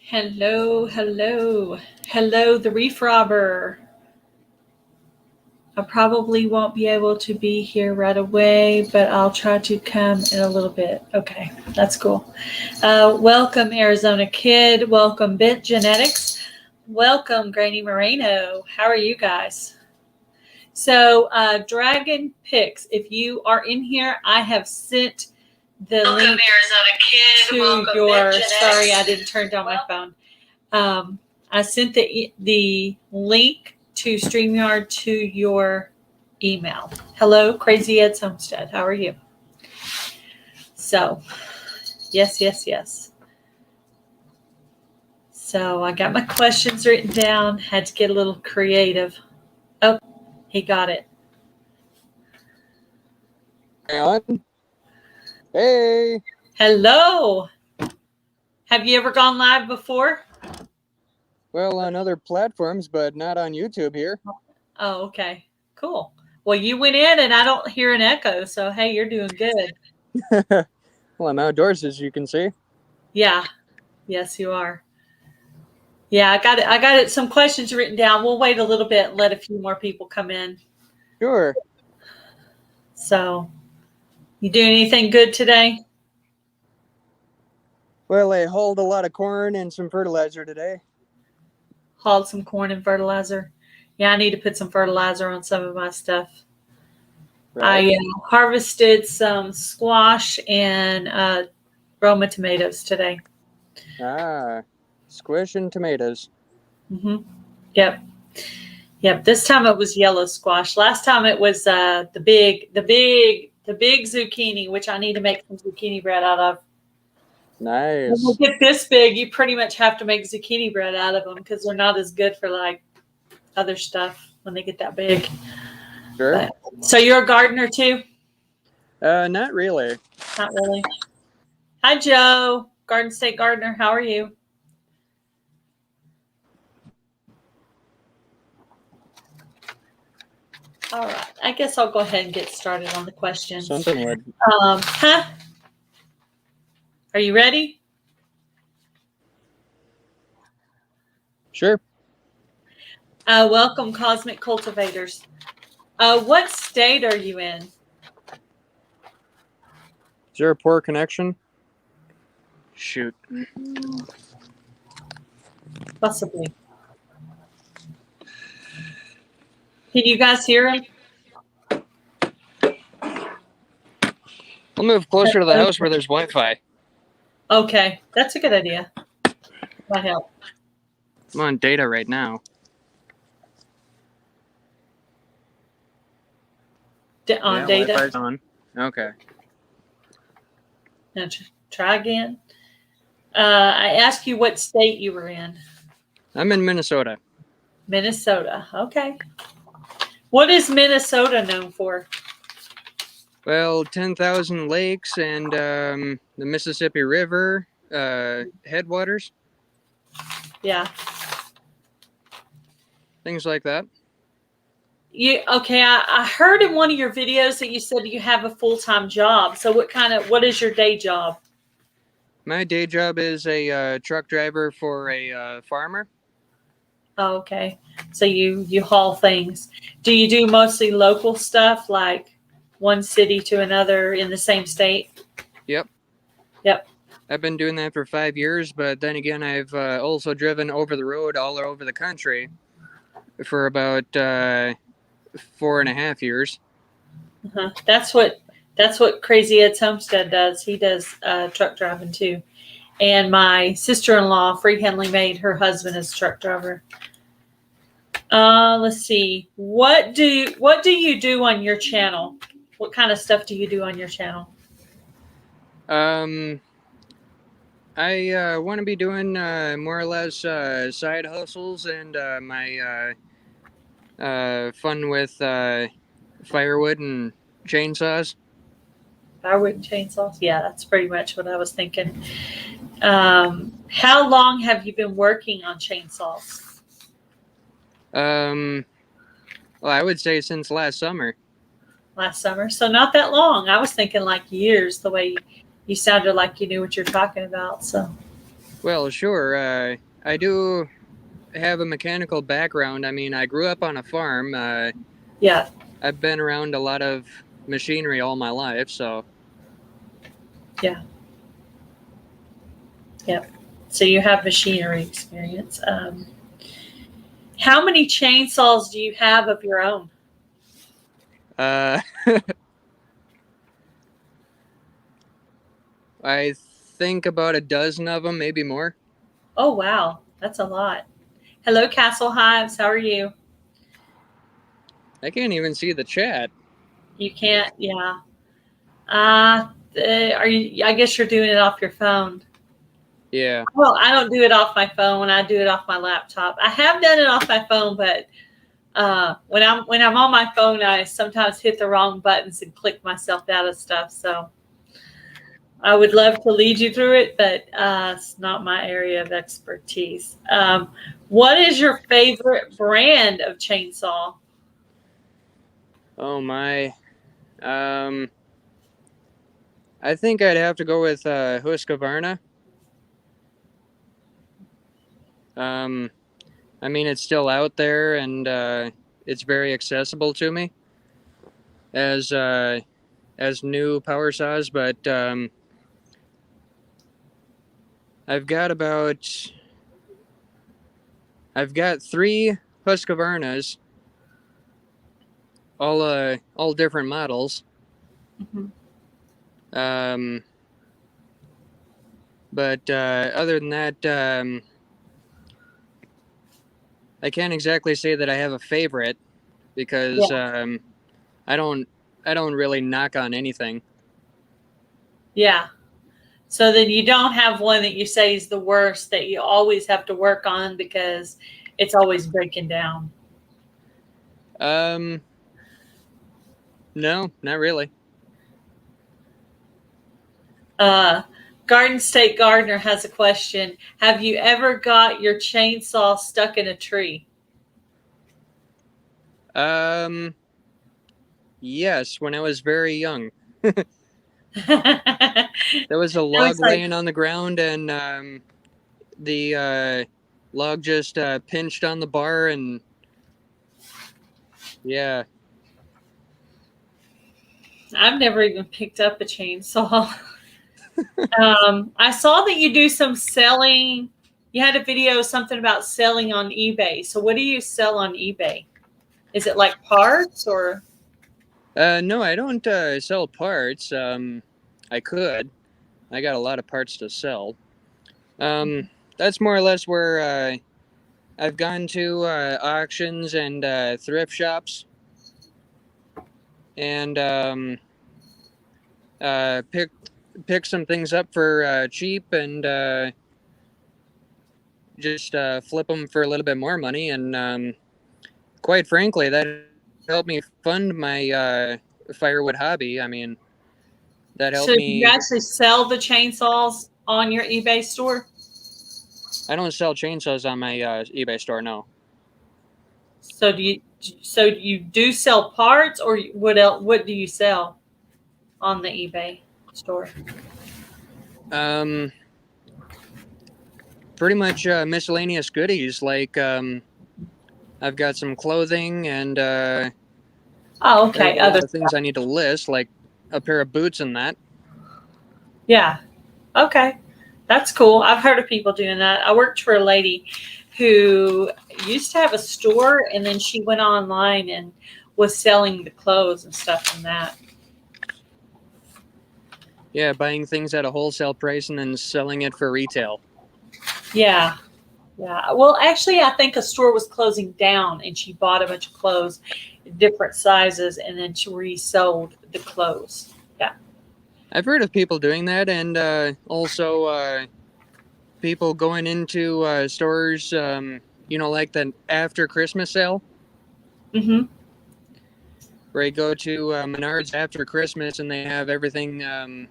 Hello, hello, hello, the Reef Robber. I probably won't be able to be here right away, but I'll try to come in a little bit. Okay, that's cool. Welcome, Arizona Kid. Welcome, Bent Genetics. Welcome, Granny Moreno. How are you guys? So, Dragon Picks, if you are in here, I have sent the link Arizona Kid. To welcome your. Sorry, I didn't turn down my phone. I sent the link to Streamyard to your email. Hello, Crazy Ed's Homestead. How are you? So, yes. So I got my questions written down. Had to get a little creative. Oh, he got it. Hey. Hello. Have you ever gone live before? Well, on other platforms, but not on YouTube here. Oh, okay. Cool. Well, you went in and I don't hear an echo, so hey, you're doing good. Well, I'm outdoors, as you can see. Yeah. Yes, you are. Yeah, I got it. Some questions written down. We'll wait a little bit and let a few more people come in. Sure. So, you doing anything good today? Well, I hauled a lot of corn and some fertilizer today. Hauled some corn and fertilizer. Yeah, I need to put some fertilizer on some of my stuff. Right. I harvested some squash and Roma tomatoes today. Ah, squish and tomatoes. Mm-hmm. Yep. This time it was yellow squash. Last time it was the big zucchini, which I need to make some zucchini bread out of. Nice. When they get this big, you pretty much have to make zucchini bread out of them because they're not as good for like other stuff when they get that big. Sure. So you're a gardener too? Not really. Not really. Hi, Joe, Garden State Gardener. How are you? All right. I guess I'll go ahead and get started on the questions. Something would. Are you ready? Sure. Welcome, Cosmic Cultivators. What state are you in? Is there a poor connection? Shoot. Possibly. Can you guys hear him? I'll move closer to the house where there's Wi-Fi. Okay, that's a good idea. Might help. I'm on data right now. On data? Wi-Fi's on. Okay. Now try again. I asked you what state you were in. I'm in Minnesota. Minnesota. Okay. What is Minnesota known for? Well, 10,000 lakes and the Mississippi River headwaters. Yeah. Things like that. Okay, I heard in one of your videos that you said you have a full-time job. So what is your day job? My day job is a truck driver for a farmer. Oh, okay. So you haul things. Do you do mostly local stuff, like one city to another in the same state? Yep. I've been doing that for 5 years, but then again, I've also driven over the road all over the country for about 4.5 years. Uh-huh. That's what Crazy Ed's Homestead does. He does truck driving too. And my sister-in-law, Freehandly Maid, her husband is a truck driver. Let's see. What do you do on your channel? What kind of stuff do you do on your channel? I want to be doing more or less side hustles and my fun with firewood and chainsaws. Firewood and chainsaws? Yeah, that's pretty much what I was thinking. How long have you been working on chainsaws? Well, I would say since last summer. Last summer, so not that long. I was thinking like years, the way you sounded like you knew what you're talking about. So Well, sure. I do have a mechanical background. I mean, I grew up on a farm. Yeah. I've been around a lot of machinery all my life, so. Yeah. Yep. So you have machinery experience. How many chainsaws do you have of your own? Uh, I think about a dozen of them, maybe more. Oh, wow. That's a lot. Hello, Castle Hives. How are you? I can't even see the chat. You can't, yeah. Are you? I guess you're doing it off your phone. Yeah. Well, I don't do it off my phone. I do it off my laptop. I have done it off my phone, but when I'm on my phone, I sometimes hit the wrong buttons and click myself out of stuff. So I would love to lead you through it, but it's not my area of expertise. What is your favorite brand of chainsaw? Oh my. I think I'd have to go with Husqvarna. I mean, it's still out there, and it's very accessible to me as new power saws. But I've got 3 Husqvarnas, all different models. Mm-hmm. But other than that, I can't exactly say that I have a favorite because I don't really knock on anything. Yeah. So then you don't have one that you say is the worst that you always have to work on because it's always breaking down. No, not really. Garden State Gardener has a question. Have you ever got your chainsaw stuck in a tree? Yes, when I was very young. That There was a log was like, laying on the ground, and the log just pinched on the bar, and yeah. I've never even picked up a chainsaw. I saw that you do some selling. You had a video, something about selling on eBay. So what do you sell on eBay? Is it like parts or? No, I don't sell parts. I could. I got a lot of parts to sell. That's more or less where I've gone to auctions and thrift shops, and pick some things up for cheap, and just flip them for a little bit more money. And quite frankly, that helped me fund my firewood hobby. I mean, that So helped do you me. actually sell the chainsaws on your eBay store? I don't sell chainsaws on my eBay store, no. So you do sell parts, or what else? What do you sell on the eBay store? Pretty much miscellaneous goodies. Like I've got some clothing, and Oh, there's okay. a lot Other of things I need to list, like a pair of boots and that. Yeah. Okay. That's cool. I've heard of people doing that. I worked for a lady who used to have a store, and then she went online and was selling the clothes and stuff from that. Yeah, buying things at a wholesale price and then selling it for retail. Yeah. Yeah. Well, actually, I think a store was closing down, and she bought a bunch of clothes, different sizes, and then she resold the clothes. Yeah. I've heard of people doing that, and also people going into stores, like the after Christmas sale, Mm-hmm. where you go to Menards after Christmas and they have everything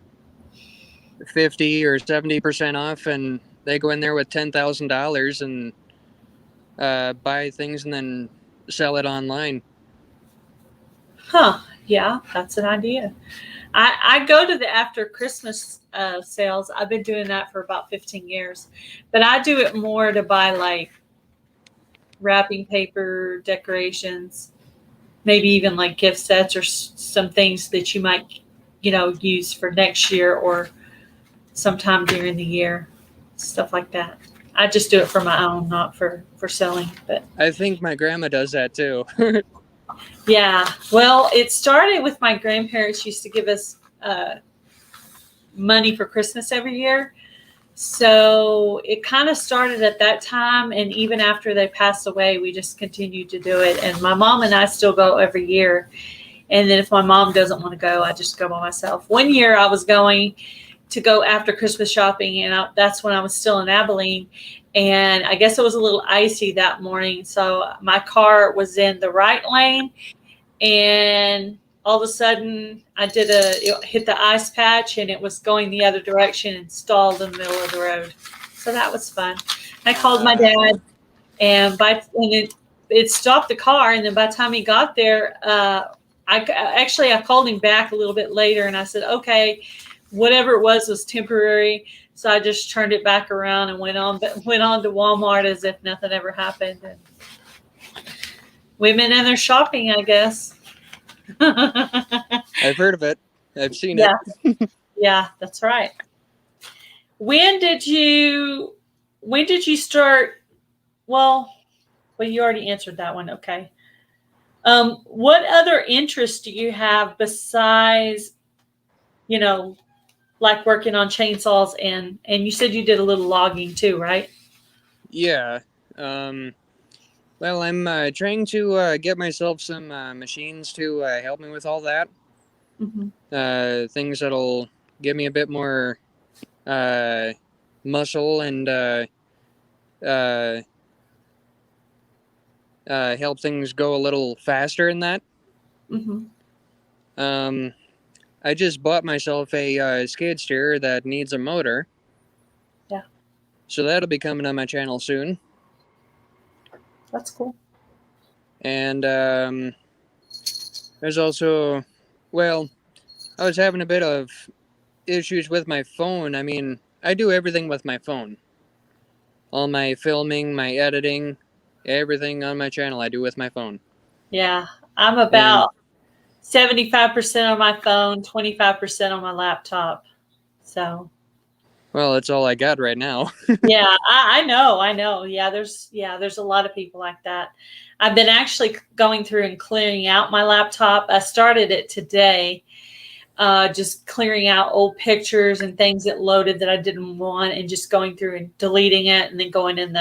50 or 70% off, and they go in there with $10,000 and buy things and then sell it online. Huh. Yeah, that's an idea. I go to the after Christmas sales. I've been doing that for about 15 years, but I do it more to buy like wrapping paper, decorations, maybe even like gift sets or some things that you might, use for next year or sometime during the year, stuff like that. I just do it for my own, not for selling. But I think my grandma does that too. yeah, well, it started with my grandparents used to give us money for Christmas every year. So it kind of started at that time. And even after they passed away, we just continued to do it. And my mom and I still go every year. And then if my mom doesn't want to go, I just go by myself. One year I was going to go after Christmas shopping, and that's when I was still in Abilene. And I guess it was a little icy that morning. So my car was in the right lane, and all of a sudden it hit the ice patch, and it was going the other direction and stalled in the middle of the road. So that was fun. I called my dad, and it stopped the car. And then by the time he got there, I called him back a little bit later, and I said, okay, whatever it was temporary. So I just turned it back around and went on to Walmart as if nothing ever happened. And women and their shopping, I guess. I've heard of it. I've seen it. Yeah, that's right. When did you start? Well, you already answered that one. Okay. What other interests do you have besides, like working on chainsaws and you said you did a little logging too, right? Yeah. Well, I'm trying to get myself some machines to help me with all that. Mm-hmm. Things that'll give me a bit more muscle and help things go a little faster in that. Mm-hmm. I just bought myself a skid steer that needs a motor. Yeah. So that'll be coming on my channel soon. That's cool. And there's also, well, I was having a bit of issues with my phone. I mean, I do everything with my phone. All my filming, my editing, everything on my channel I do with my phone. Yeah, I'm about 75% on my phone, 25% on my laptop. So. Well, that's all I got right now. Yeah, I know. Yeah, there's a lot of people like that. I've been actually going through and clearing out my laptop. I started it today, just clearing out old pictures and things that loaded that I didn't want, and just going through and deleting it, and then going in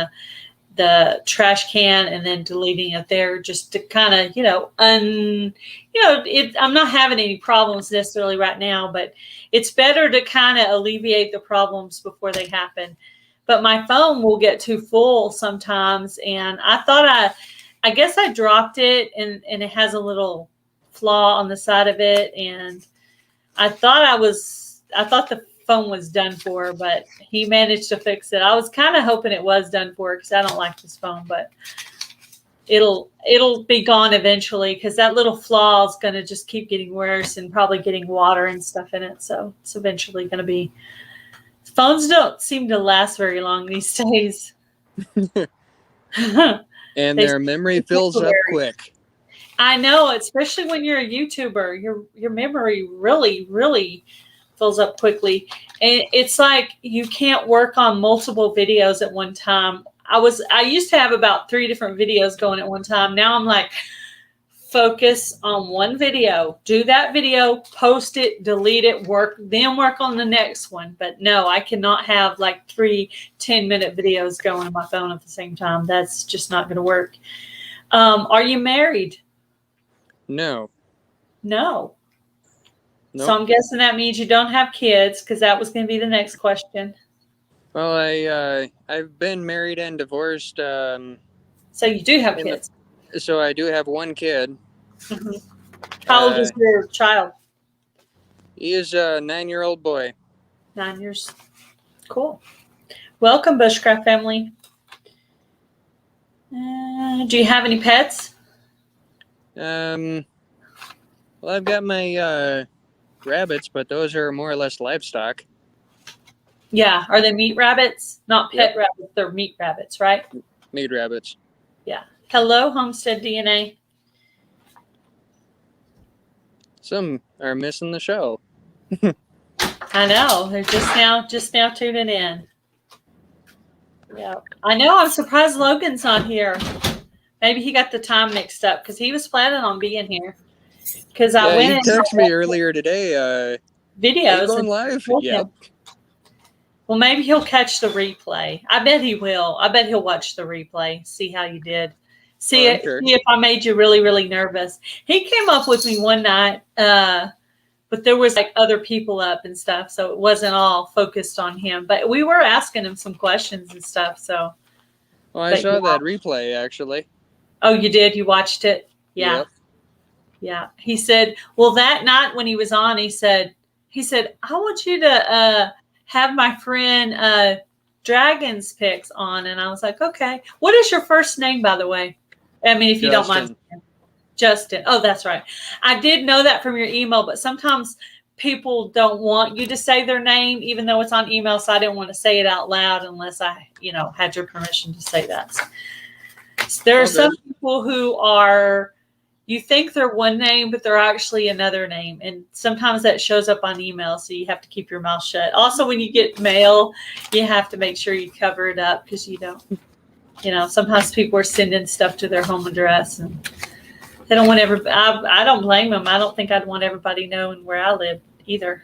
the trash can and then deleting it there, just to kind of, I'm not having any problems necessarily right now, but it's better to kind of alleviate the problems before they happen. But my phone will get too full sometimes. And I thought I guess I dropped it, and it has a little flaw on the side of it. And I thought the phone was done for, but he managed to fix it. I was kind of hoping it was done for because I don't like this phone, but it'll be gone eventually because that little flaw is going to just keep getting worse and probably getting water and stuff in it. So it's eventually going to be. Phones don't seem to last very long these days. And their memory fills up quick. I know, especially when you're a YouTuber, your memory really, really fills up quickly. And it's like you can't work on multiple videos at one time. I used to have about 3 different videos going at one time. Now I'm like, focus on one video, do that video, post it, delete it, then work on the next one. But no, I cannot have like 3 10-minute videos going on my phone at the same time. That's just not going to work. Are you married? No. No. Nope. So I'm guessing that means you don't have kids, because that was going to be the next question. Well, I've been married and divorced. So you do have kids. So I do have one kid. Mm-hmm. How old is your child? He is a 9-year-old boy. 9 years. Cool. Welcome, Bushcraft family. Do you have any pets? Well, I've got my rabbits, but those are more or less livestock. Yeah. Are they meat rabbits? Not pet Yep. rabbits. They're meat rabbits, right? Meat rabbits. Yeah. Hello, Homestead DNA. Some are missing the show. I know. They're just now tuning in. Yeah. I know. I'm surprised Logan's not here. Maybe he got the time mixed up because he was planning on being here. Because I went he and texted me earlier today. Are you videos going and live? told Yep. him. Well, maybe he'll catch the replay. I bet he will. I bet he'll watch the replay, see how you did. See if I made you really, really nervous. He came up with me one night, but there was like other people up and stuff, so it wasn't all focused on him. But we were asking him some questions and stuff. So. Well, I saw that replay actually. Oh, you did? You watched it? Yeah. Yep. Yeah. He said, well, that night when he was on, he said, I want you to have my friend Dragon's Picks on. And I was like, okay. What is your first name, by the way? I mean, if you don't mind. Justin. Oh, that's right. I did know that from your email, but sometimes people don't want you to say their name, even though it's on email. So I didn't want to say it out loud unless I, had your permission to say that. So there are some people who you think they're one name, but they're actually another name. And sometimes that shows up on email. So you have to keep your mouth shut. Also, when you get mail, you have to make sure you cover it up because you don't, sometimes people are sending stuff to their home address and they don't want I don't blame them. I don't think I'd want everybody knowing where I live either.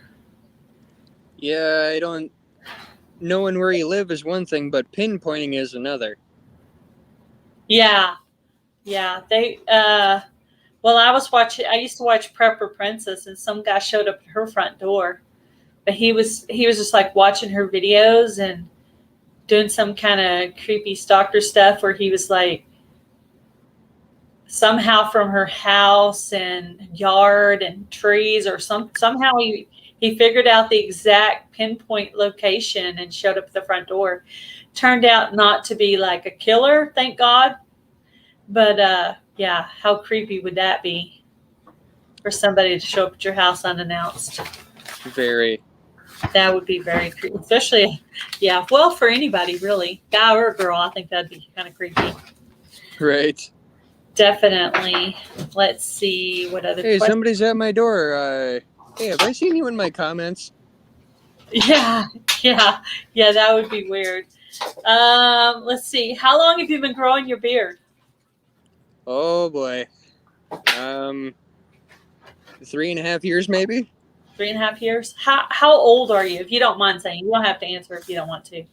Yeah, I don't. Knowing where you live is one thing, but pinpointing is another. Yeah. They, I used to watch Prepper Princess, and some guy showed up at her front door, but he was just like watching her videos and doing some kind of creepy stalker stuff where he was like, somehow from her house and yard and trees or somehow he figured out the exact pinpoint location and showed up at the front door. Turned out not to be like a killer, thank God. But yeah, how creepy would that be for somebody to show up at your house unannounced? Very. That would be very creepy, especially, yeah, well, for anybody really, guy or girl. I think that'd be kind of creepy. Right. Definitely. Let's see what other. Hey, somebody's at my door. Hey, have I seen you in my comments? Yeah, that would be weird. Let's see. How long have you been growing your beard? Oh boy. 3.5 years maybe. 3.5 years. How old are you? If you don't mind saying, you don't have to answer if you don't want to.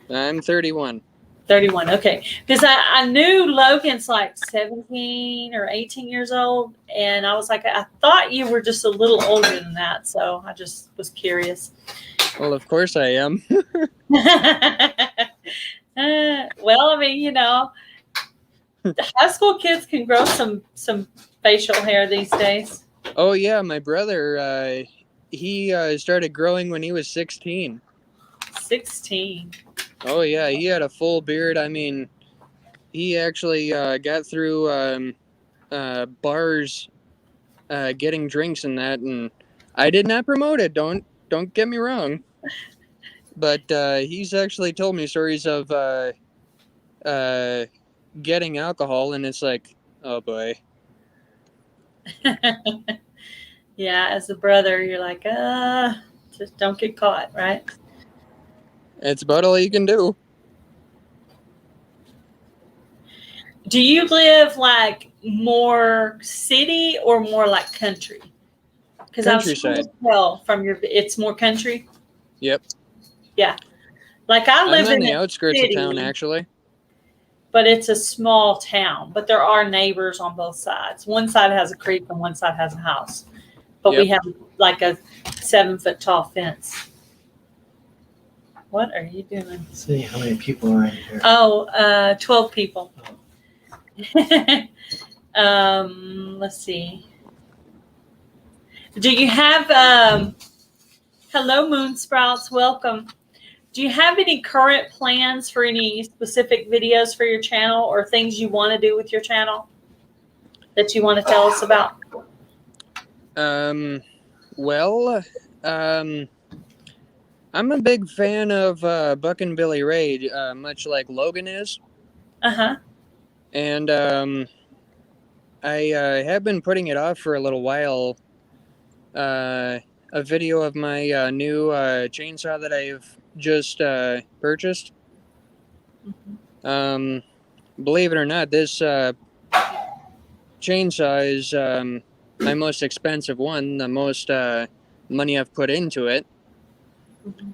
I'm 31. 31. Okay. Because I knew Logan's like 17 or 18 years old. And I was like, I thought you were just a little older than that. So I just was curious. Well, of course I am. Well, I mean, high school kids can grow some facial hair these days. Oh, yeah. My brother, he started growing when he was 16. 16. Oh, yeah. He had a full beard. I mean, he actually got through bars getting drinks and that. And I did not promote it. Don't get me wrong. But he's actually told me stories of getting alcohol. And it's like, oh, boy. Yeah, as a brother, you're like, just don't get caught, right? It's about all you can do. Do you live like more city or more like country? Because I was trying to tell from it's more country. Yep. Yeah. Like I live I'm on in the outskirts city, of town, actually. But it's a small town. But there are neighbors on both sides. One side has a creek and one side has a house. But we have like a 7-foot tall fence. What are you doing? Let's see how many people are in here. Oh, 12 people. Let's see. Do you have, hello, Moon Sprouts, welcome. Do you have any current plans for any specific videos for your channel or things you want to do with your channel that you want to tell us about? Well, I'm a big fan of Buck and Billy Ray, much like Logan is. Uh-huh. And I have been putting it off for a little while. A video of my new chainsaw that I've just purchased. Mhm. Believe it or not, this chainsaw is my most expensive one, the most money I've put into it. Mhm.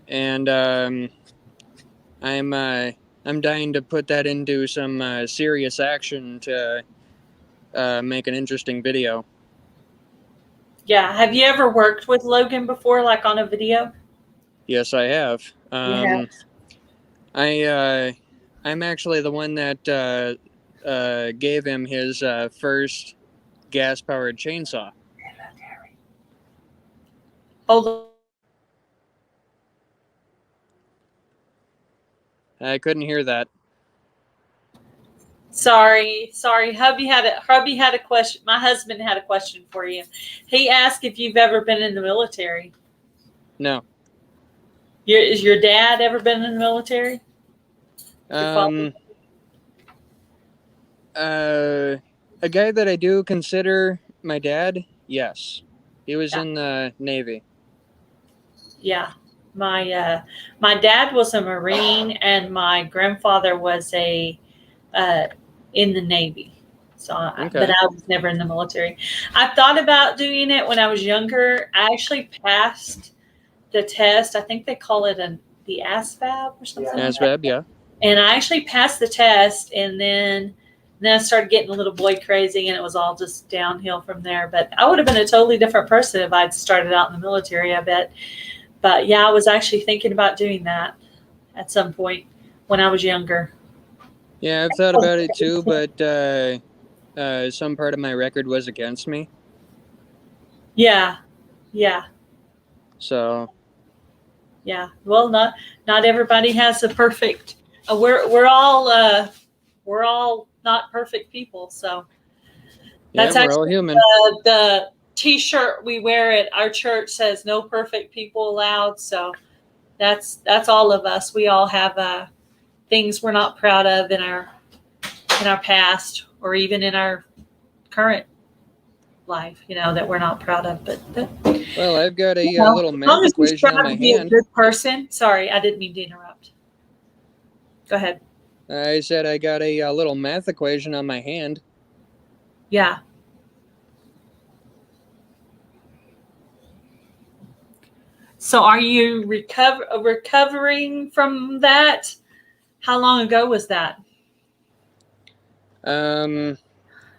And I'm dying to put that into some serious action to make an interesting video. Yeah. Have you ever worked with Logan before, like on a video? Yes, I have. You have. I'm actually the one that gave him his first gas-powered chainsaw. Hold on. I couldn't hear that. Sorry. Hubby had a question. My husband had a question for you. He asked if you've ever been in the military. No. Is your dad ever been in the military? Your father? A guy that I do consider my dad, yes. He was Yeah. in the Navy. Yeah. My dad was a Marine, and my grandfather was a in the Navy. So, but Okay. I was never in the military. I thought about doing it when I was younger. I actually passed the test. I think they call it the ASVAB or something like that. ASVAB, yeah. And I actually passed the test, and then I started getting a little boy crazy, and it was all just downhill from there. But I would have been a totally different person if I'd started out in the military, I bet. But yeah, I was actually thinking about doing that at some point when I was younger. Yeah, I've thought about it too, but some part of my record was against me. Yeah, yeah, So yeah. Well, not everybody has a perfect. We're all not perfect people. So yeah, that's we're all actually human. the T-shirt we wear at our church says "No perfect people allowed." So that's all of us. We all have things we're not proud of in our past or even in our current life, that we're not proud of. But Well, I've got a little as math long as we equation on strive my to be a hand. good person. Sorry, I didn't mean to interrupt. Go ahead. I said I got a little math equation on my hand. Yeah. So are you recovering from that? How long ago was that?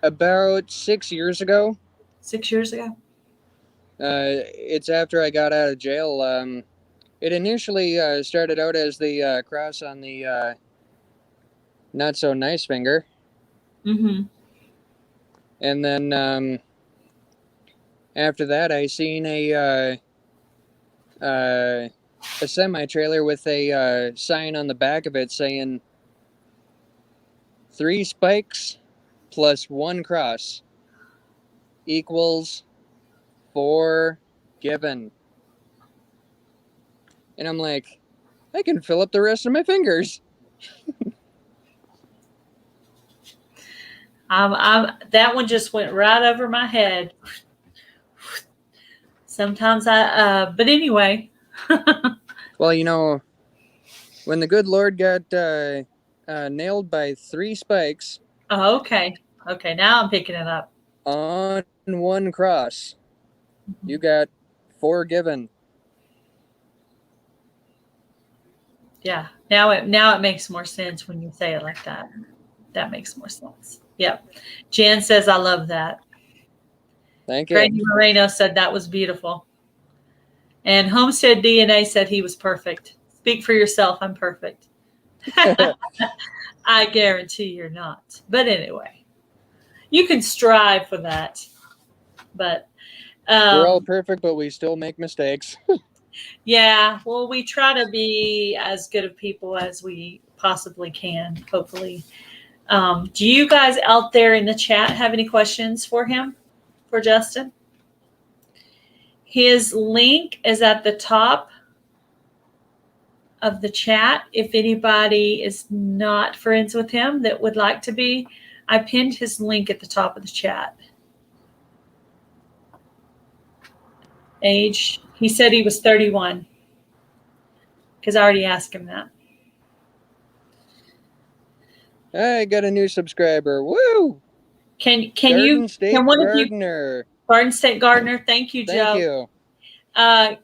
About 6 years ago. 6 years ago? It's after I got out of jail. It initially started out as the cross on the not so nice finger, Mm-hmm. and then after that, I seen a semi trailer with a sign on the back of it saying 3 spikes plus 1 cross equals 4 given. And I'm like, I can fill up the rest of my fingers. That one just went right over my head. Sometimes but anyway. Well, when the good Lord got nailed by 3 spikes. Oh, okay. Okay, now I'm picking it up. On 1 cross, you got 4 given. Yeah. Now it makes more sense when you say it like that. That makes more sense. Yep. Jan says, I love that. Thank you. Grady Moreno said that was beautiful. And Homestead DNA said he was perfect. Speak for yourself. I'm perfect. I guarantee you're not. But anyway, you can strive for that. But we're all perfect, but we still make mistakes. yeah, well, we try to be as good of people as we possibly can, hopefully. Do you guys out there in the chat have any questions for him, for Justin? His link is at the top of the chat. If anybody is not friends with him that would like to be, I pinned his link at the top of the chat. Age, he said he was 31 because I already asked him that. I got a new subscriber. Woo! Can Garden you State can one Gardener. of you Garden State Gardener? Thank you, Joe. Thank you.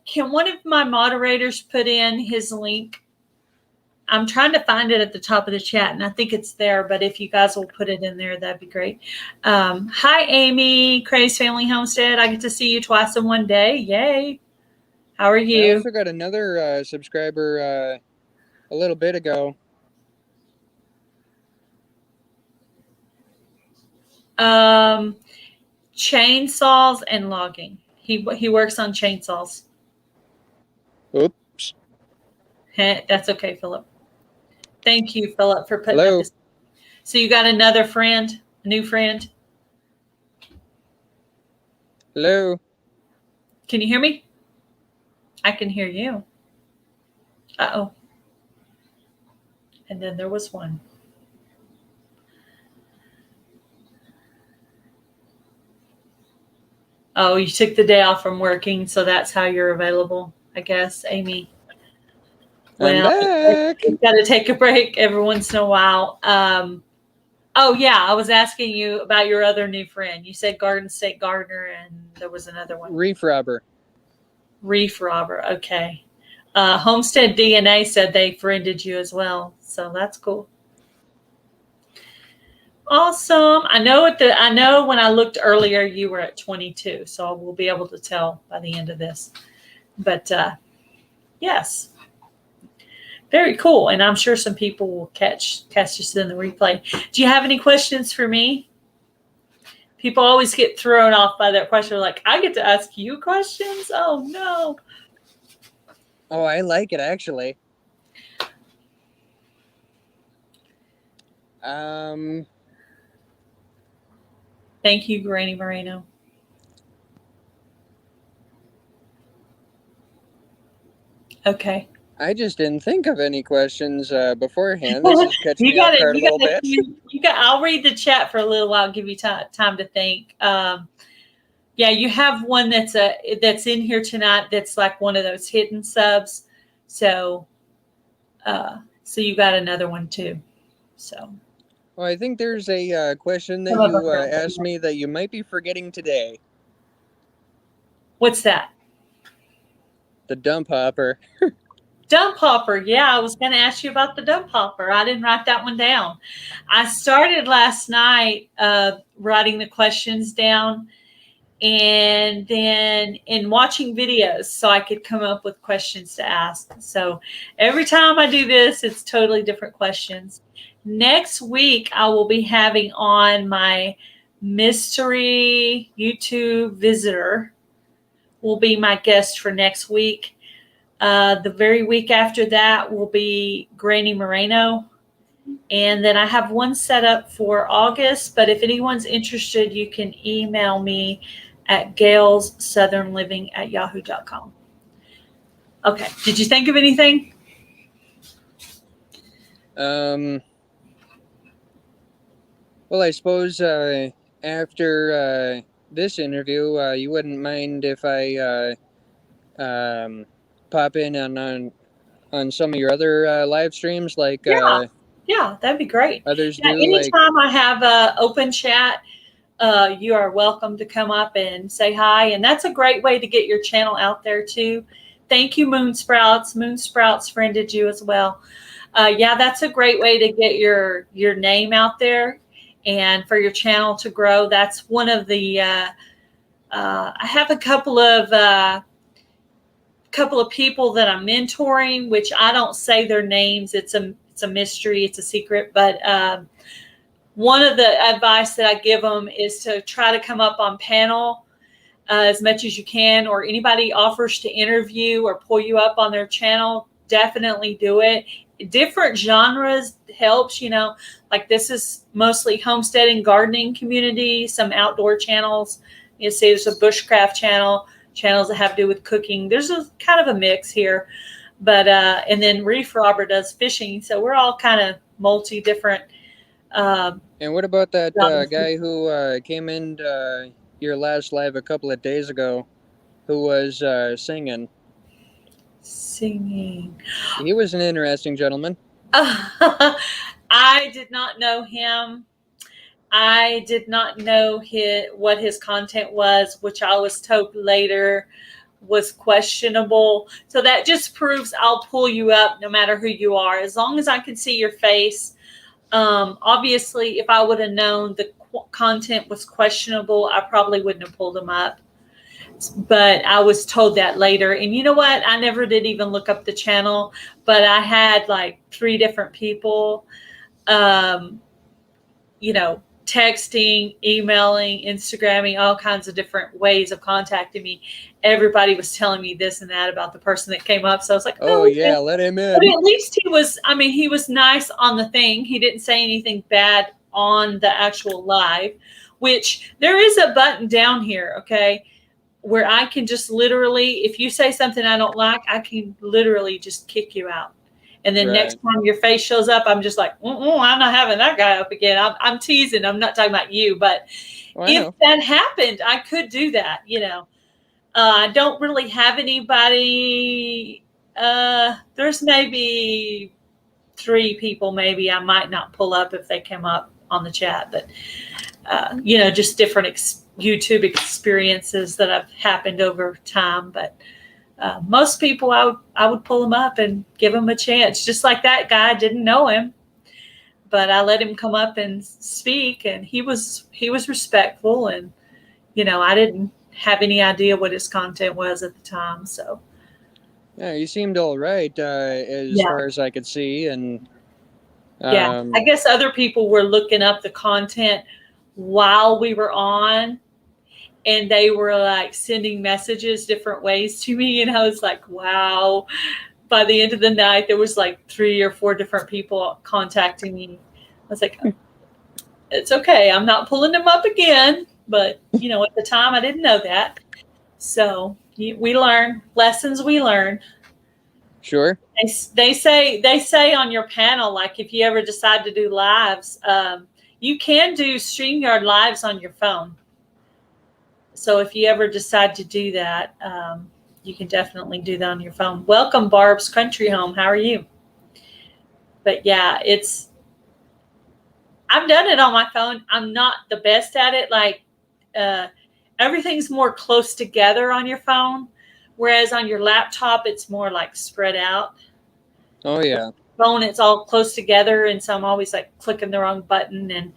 Can one of my moderators put in his link? I'm trying to find it at the top of the chat, and I think it's there, but if you guys will put it in there, that'd be great. Hi, Amy, Craze Family Homestead. I get to see you twice in one day. Yay. How are I you? also got another subscriber a little bit ago. Chainsaws and logging. He works on chainsaws. Oops. That's okay, Philip. Thank you, Philip, for putting Hello. up this. So you got another friend, a new friend. Hello. Can you hear me? I can hear you. Uh-oh. And then there was one. Oh, you took the day off from working, so that's how you're available, I guess, Amy. I'm back. You've got to take a break every once in a while. Oh, yeah, I was asking you about your other new friend. You said Garden State Gardener, and there was another one. Reef Robber. Reef Robber, okay. Homestead DNA said they friended you as well, so that's cool. Awesome. I know when I looked earlier you were at 22, so we'll be able to tell by the end of this. But yes. Very cool. And I'm sure some people will catch this in the replay. Do you have any questions for me? People always get thrown off by that question. Like, I get to ask you questions? Oh, no. Oh, I like it, actually. Thank you, Granny Moreno. Okay. I just didn't think of any questions beforehand. This is catching me off guard a little bit. I'll read the chat for a little while, give you time to think. Yeah, you have one that's in here tonight that's like one of those hidden subs. So you got another one too. So. Well, I think there's a question that you asked me that you might be forgetting today. What's that? The dump hopper. Dump hopper. Yeah, I was going to ask you about the dump hopper. I didn't write that one down. I started last night writing the questions down and then in watching videos so I could come up with questions to ask. So every time I do this, it's totally different questions. Next week, I will be having on my mystery YouTube visitor will be my guest for next week. The very week after that will be Granny Moreno. And then I have one set up for August, but if anyone's interested, you can email me at gailssouthernliving@yahoo.com. Okay. Did you think of anything? Well, I suppose after this interview, you wouldn't mind if I pop in on some of your other live streams, like yeah, that'd be great. Others do. Anytime I have an open chat, you are welcome to come up and say hi, and that's a great way to get your channel out there too. Thank you, Moonsprouts. Moonsprouts friended you as well. Yeah, that's a great way to get your name out there and for your channel to grow. That's one of the I have a couple of people that I'm mentoring, which I don't say their names. It's a mystery. It's a secret. But one of the advice that I give them is to try to come up on panel as much as you can, or anybody offers to interview or pull you up on their channel, definitely do it. Different genres helps, like this is mostly homestead and gardening community, some outdoor channels. You see there's a bushcraft channel, channels that have to do with cooking. There's a kind of a mix here, but and then Reef Robber does fishing, so we're all kind of multi different. And what about that guy who came in your last live a couple of days ago, who was singing? Singing. He was an interesting gentleman. I did not know him. I did not know what his content was, which I was told later was questionable. So that just proves I'll pull you up no matter who you are, as long as I can see your face. Obviously, if I would have known the content was questionable, I probably wouldn't have pulled him up. But I was told that later. And you know what? I never did even look up the channel, but I had like 3 different people, texting, emailing, Instagramming, all kinds of different ways of contacting me. Everybody was telling me this and that about the person that came up. So I was like, oh yeah, let him in. But at least he was nice on the thing. He didn't say anything bad on the actual live, which there is a button down here, okay, where I can just literally, if you say something I don't like, I can literally just kick you out. And then next time your face shows up, I'm just like, I'm not having that guy up again. I'm teasing. I'm not talking about you. But if that happened, I could do that, I don't really have anybody. There's maybe 3 people maybe I might not pull up if they come up on the chat. But, just different YouTube experiences that have happened over time. But most people, I would pull them up and give them a chance. Just like that guy, I didn't know him, but I let him come up and speak, and he was respectful, and I didn't have any idea what his content was at the time. So yeah, he seemed all right as far as I could see, and I guess other people were looking up the content while we were on. And they were like sending messages different ways to me. And I was like, wow. By the end of the night, there was like 3 or 4 different people contacting me. I was like, it's okay. I'm not pulling them up again. But, at the time I didn't know that. So we learn lessons we learn. Sure. They say on your panel, like if you ever decide to do lives, you can do Streamyard Lives on your phone. So if you ever decide to do that, you can definitely do that on your phone. Welcome, Barb's Country Home. How are you? But yeah, I've done it on my phone. I'm not the best at it. Like everything's more close together on your phone, whereas on your laptop, it's more like spread out. Oh, yeah. Phone, it's all close together. And so I'm always like clicking the wrong button. And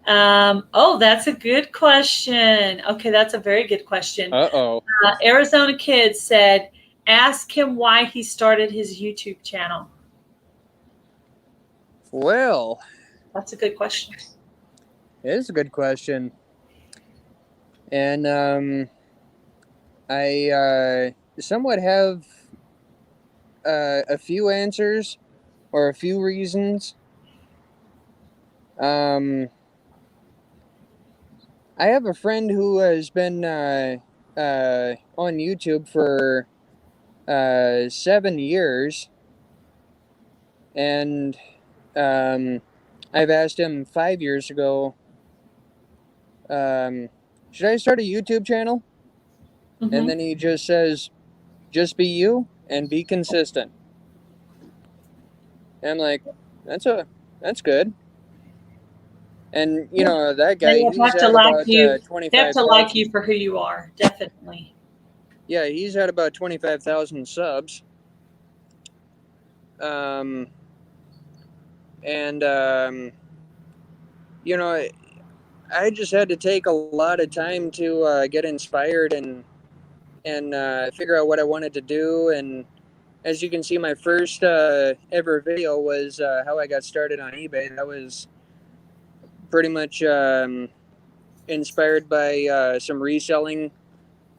that's a good question. Okay, that's a very good question. Arizona Kid said, ask him why he started his YouTube channel. Well, that's a good question. It is a good question. And I somewhat have a few answers or a few reasons. I have a friend who has been on YouTube for 7 years, and I've asked him 5 years ago, should I start a YouTube channel? Mm-hmm. And then he just says, just be you and be consistent. And I'm like, that's good. And, that guy, he's at about 25,000. They have to like you for who you are, definitely. Yeah, he's at about 25,000 subs. I just had to take a lot of time to get inspired and figure out what I wanted to do. And as you can see, my first ever video was how I got started on eBay. That was pretty much inspired by some reselling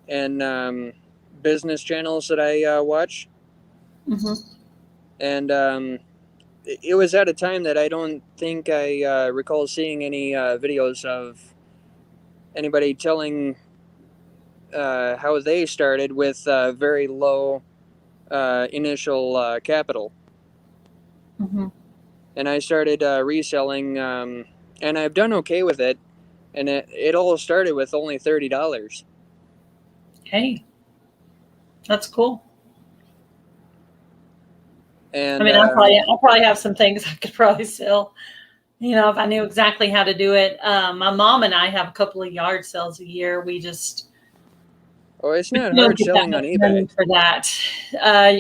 and business channels that I watch. Mm-hmm. And it was at a time that I don't think I recall seeing any videos of anybody telling how they started with very low initial capital. Mm-hmm. And I started reselling, and I've done okay with it. And it all started with only $30. Hey, that's cool. And I mean, I probably have some things I could probably sell. You know, if I knew exactly how to do it. My mom and I have a couple of yard sales a year. We just it's not don't hard get that selling on much money eBay. for that.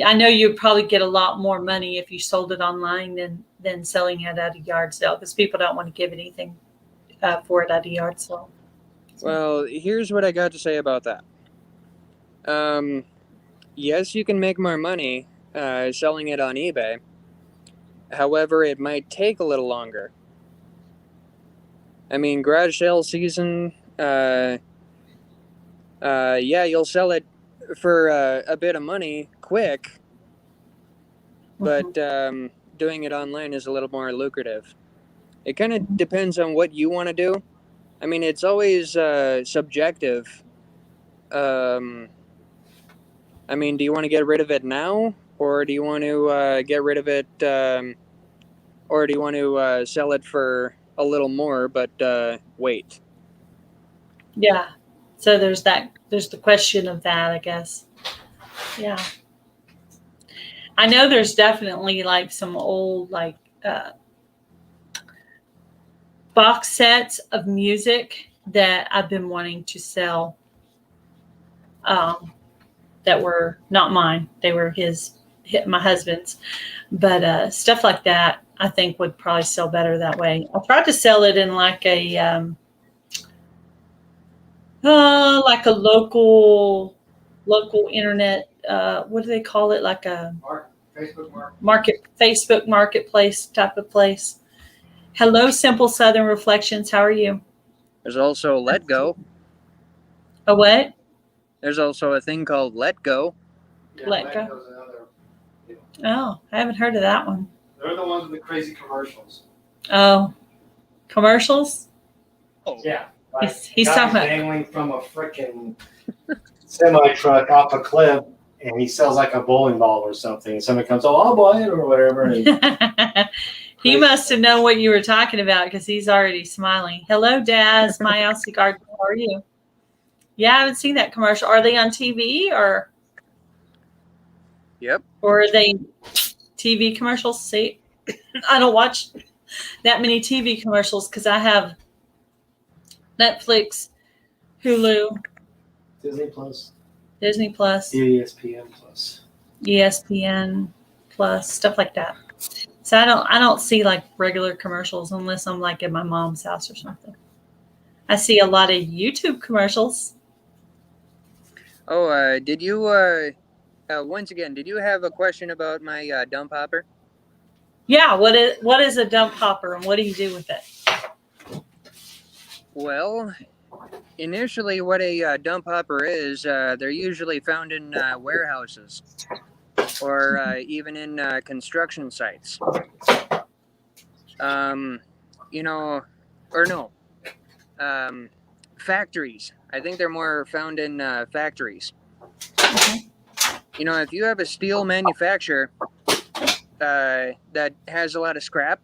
I know you'd probably get a lot more money if you sold it online than selling it at a yard sale, because people don't want to give anything for it at a yard sale. So. Well, here's what I got to say about that. Yes, you can make more money selling it on eBay. However, it might take a little longer. I mean, garage sale season, yeah, you'll sell it for a bit of money quick, but doing it online is a little more lucrative. It kind of depends on what you want to do. I mean, it's always subjective. I mean, do you want to get rid of it now, or do you want to get rid of it, or do you want to sell it for a little more, but wait? Yeah. So there's that. There's the question of that, I guess. Yeah. I know there's definitely like some old like box sets of music that I've been wanting to sell. That were not mine. They were my husband's. But stuff like that, I think would probably sell better that way. I tried to sell it in like a local internet. What do they call it? Like a Facebook marketplace type of place. Hello, Simple Southern Reflections. How are you? There's also Let Go. A what? There's also a thing called Let Go. Yeah, Let Go. Oh, I haven't heard of that one. They're the ones with the crazy commercials. Oh, commercials? Oh. Yeah. Like He's guys talking about. dangling from a freaking semi truck off a cliff, and he sells like a bowling ball or something. And somebody comes, I'll buy it or whatever. And He must have known what you were talking about because he's already smiling. Hello, Daz, my Elsie Garden. How are you? Yeah, I haven't seen that commercial. Are they on TV or? Yep. Or are they TV commercials? See, I don't watch that many TV commercials because I have Netflix, Hulu, Disney Plus, ESPN Plus, stuff like that. So I don't see like regular commercials unless I'm like at my mom's house or something. I see a lot of YouTube commercials. Oh, did you once again? Did you have a question about my dump hopper? Yeah, what is a dump hopper and what do you do with it? Well, initially, what a dump hopper is, they're usually found in warehouses or even in construction sites. Factories. I think they're more found in factories. Okay. You know, if you have a steel manufacturer that has a lot of scrap,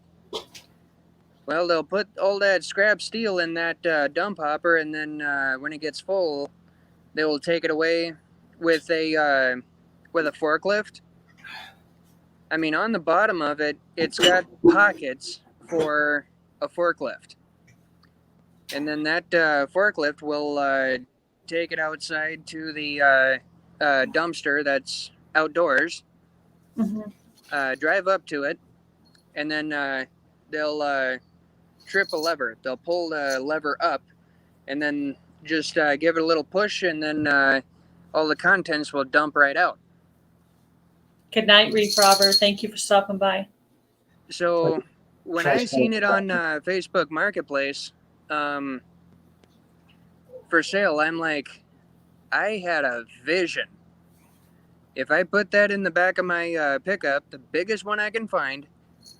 well, they'll put all that scrap steel in that dump hopper, and then when it gets full, they will take it away with a forklift. I mean, on the bottom of it, it's got pockets for a forklift. And then that forklift will take it outside to the dumpster that's outdoors, drive up to it, and then they'll trip a lever. They'll pull the lever up and then just give it a little push, and then all the contents will dump right out. Good night, Reef Robber. Thank you for stopping by. So when I seen it on Facebook Marketplace for sale, I'm like, I had a vision. If I put that in the back of my pickup, the biggest one I can find,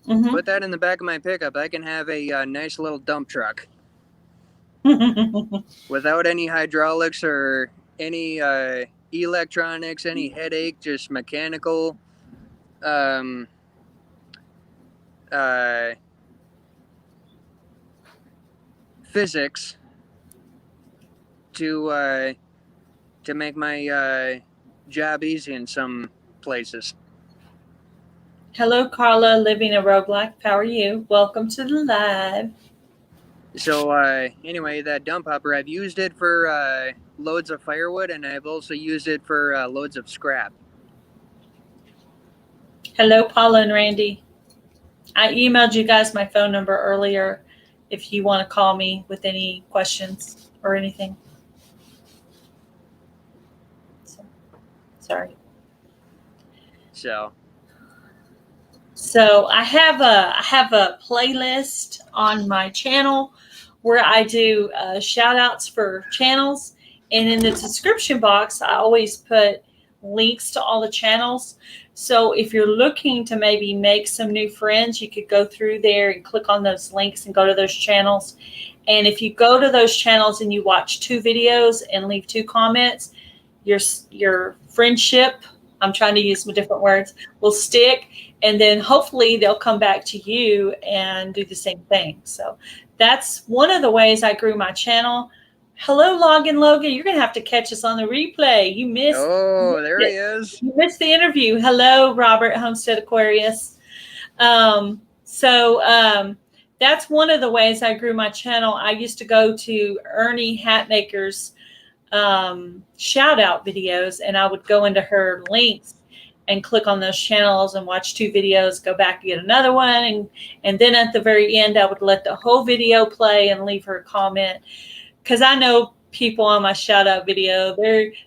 put that in the back of my pickup, I can have a nice little dump truck without any hydraulics or any electronics, any headache, just mechanical, physics to make my job easy in some places. Hello, Carla, living a rogue life. How are you? Welcome to the live. So anyway, that dump hopper, I've used it for loads of firewood, and I've also used it for loads of scrap. Hello, Paula and Randy. I emailed you guys my phone number earlier if you want to call me with any questions or anything. Sorry. So I have a playlist on my channel where I do shout outs for channels, and in the description box I always put links to all the channels. So if you're looking to maybe make some new friends, you could go through there and click on those links and go to those channels. And if you go to those channels and you watch 2 videos and leave 2 comments, your friendship, I'm trying to use some different words, will stick. And then hopefully they'll come back to you and do the same thing. So that's one of the ways I grew my channel. Hello, Logan. You're going to have to catch us on the replay. You missed. Oh, there he is. You missed the interview. Hello, Robert, Homestead Aquarius. That's one of the ways I grew my channel. I used to go to Ernie Hatmaker's shout out videos, and I would go into her links and click on those channels and watch 2 videos, go back and get another one. And then at the very end, I would let the whole video play and leave her a comment. Because I know people on my shout out video,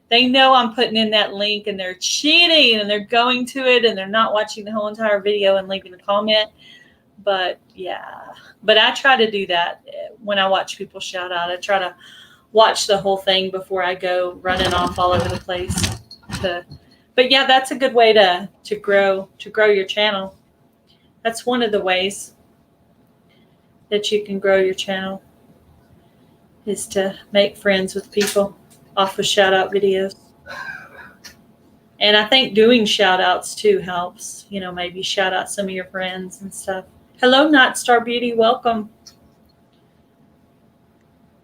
they know I'm putting in that link and they're cheating and they're going to it and they're not watching the whole entire video and leaving a comment. But I try to do that when I watch people shout out. I try to watch the whole thing before I go running off all over the place. But yeah, that's a good way to grow your channel. That's one of the ways that you can grow your channel, is to make friends with people off of shout out videos. And I think doing shout outs too helps, maybe shout out some of your friends and stuff. Hello, Not Star Beauty. Welcome.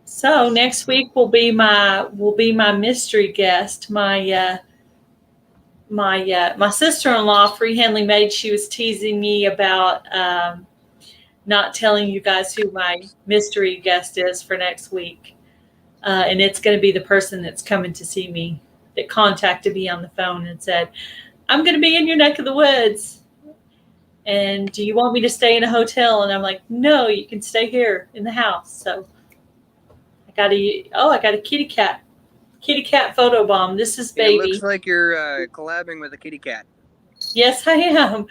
So next week will be my mystery guest. My sister-in-law, Free Handling Maid, she was teasing me about not telling you guys who my mystery guest is for next week. And it's going to be the person that's coming to see me, that contacted me on the phone and said, I'm going to be in your neck of the woods. And do you want me to stay in a hotel? And I'm like, no, you can stay here in the house. So I got a kitty cat photo bomb. This is Baby. It looks like you're collabing with a kitty cat. Yes, I am.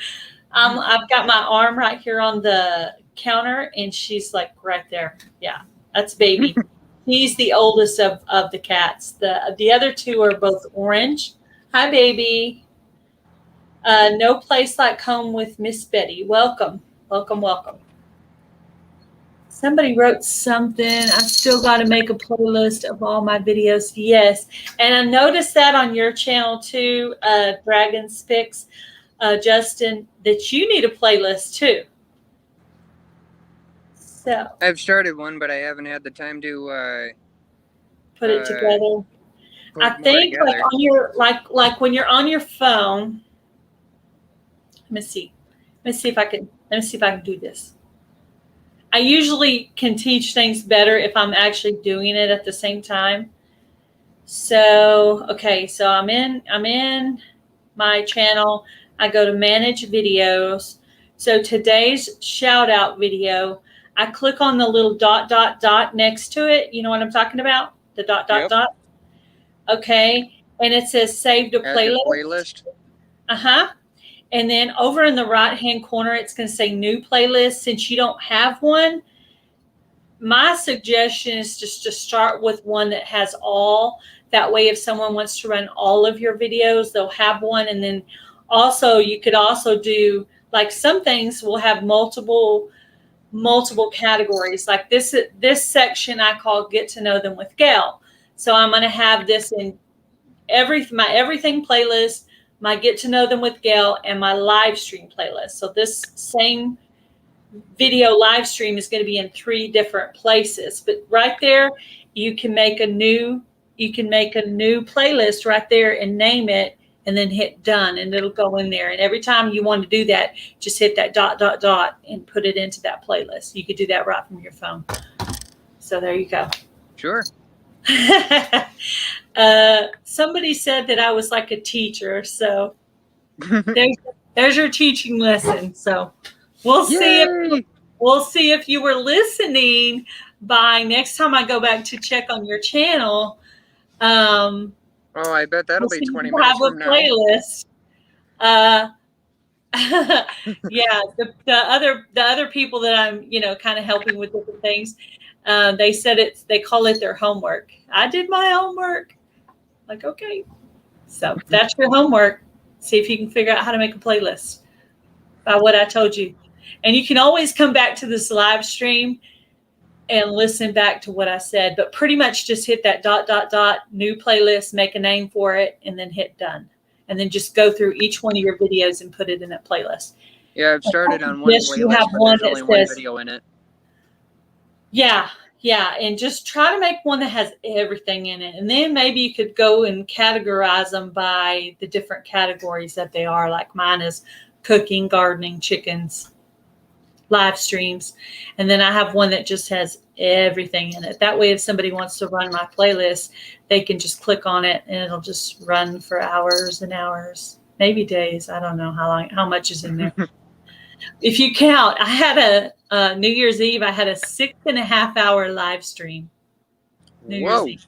I've got my arm right here on the counter, and she's like right there. Yeah, that's Baby. He's the oldest of the cats. The other 2 are both orange. Hi, Baby. No place like home with Miss Betty. Welcome. Somebody wrote something. I still got to make a playlist of all my videos. Yes. And I noticed that on your channel too, Dragon's Picks, Justin, that you need a playlist too. So I've started one, but I haven't had the time to put it together. I think like on your like when you're on your phone. Let me see if I can do this. I usually can teach things better if I'm actually doing it at the same time. So, okay, so I'm in my channel. I go to manage videos. So today's shout out video, I click on the little dot next to it. You know what I'm talking about? The dot. Okay. And it says save to playlist. Uh-huh. And then over in the right-hand corner, it's going to say new playlist. Since you don't have one, my suggestion is just to start with one that has all. That way, if someone wants to run all of your videos, they'll have one. And then also, you could also do, like some things will have multiple categories. Like this section I call Get to Know Them with Gail. So I'm going to have this in my everything playlist, my Get to Know Them with Gail, and my live stream playlist. So this same video live stream is going to be in 3 different places. But right there, you can make a new playlist right there and name it, and then hit done, and it'll go in there. And every time you want to do that, just hit that ... and put it into that playlist. You could do that right from your phone. So there you go. Sure. Somebody said that I was like a teacher, so there's your teaching lesson. So we'll see if you were listening by next time I go back to check on your channel. Oh, I bet that'll be 20 minutes have a from now. playlist. Yeah, the other people that I'm, kind of helping with different things, they said they call it their homework. I did my homework. Like, okay. So that's your homework. See if you can figure out how to make a playlist by what I told you. And you can always come back to this live stream and listen back to what I said, but pretty much just hit that ... new playlist, make a name for it, and then hit done. And then just go through each one of your videos and put it in a playlist. Yeah, I've started on one Yes, you playlist, have but one there's only that one says- video in it. Yeah, and just try to make one that has everything in it. And then maybe you could go and categorize them by the different categories that they are. Like mine is cooking, gardening, chickens, live streams. And then I have one that just has everything in it. That way, if somebody wants to run my playlist, they can just click on it and it'll just run for hours and hours, maybe days. I don't know how much is in there. If you count, I had a New Year's Eve, I had a 6.5 hour live stream. New Year's Eve.